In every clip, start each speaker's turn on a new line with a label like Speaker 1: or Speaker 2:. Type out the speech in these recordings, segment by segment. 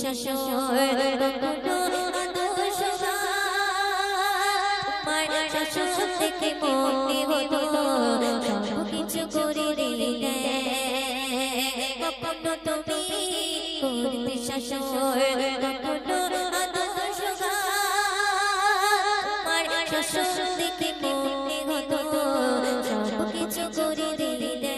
Speaker 1: বিশ্বাস কখনো আদর্শ তোমার শাসন থেকে মনে হতো সব কিছু করে দিলে কখনো তুমি করতে শাসন কখনো আদর্শ তোমার শাসন থেকে মনে হতো সব কিছু করে দিলে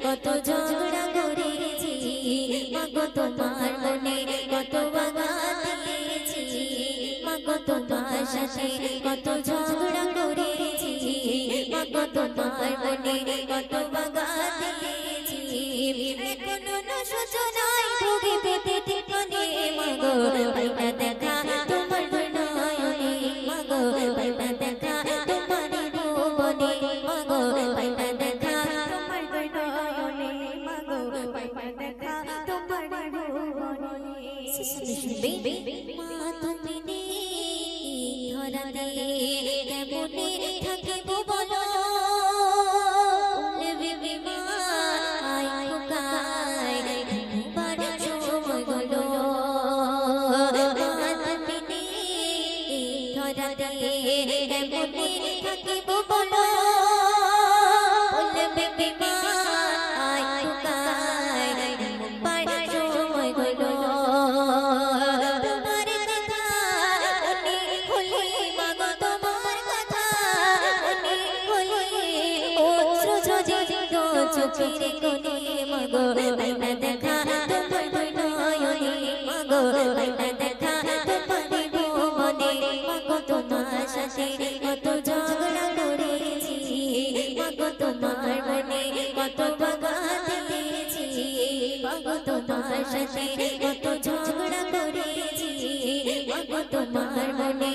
Speaker 1: কত ঝগড়া করেছি মাগো তোমার মনে কত আঘাত দিয়েছি মাগো তোমার সাথে কত ঝগড়া করেছি মাগো তোমার মনে কত আঘাত দিয়েছি এখনো না সূচনায় ভোগে পেতে ঠিকানে মাগো পাইবা দেখা তোমার নয়নে মাগো পাইবা দেখা তোমার ভুবনে মাগো পাইবা দেখা তোমার নয়নে মাগো পাইবা দেখা তোমার ভুবনে মা তুমি নেই ধরাতে কেমনে থাকিবো বলো চোখের কোণে মাগো পাইবা দেখা তোমার নয়নে মাগো পাইবা দেখা তোমার ভুবনে মাগো তোমার সাথে কত ঝগড়া করেছি মাগো তোমার মনে কত আঘাত দিয়েছি মাগো তোমার সাথে কত ঝগড়া করেছি মাগো তোমার মনে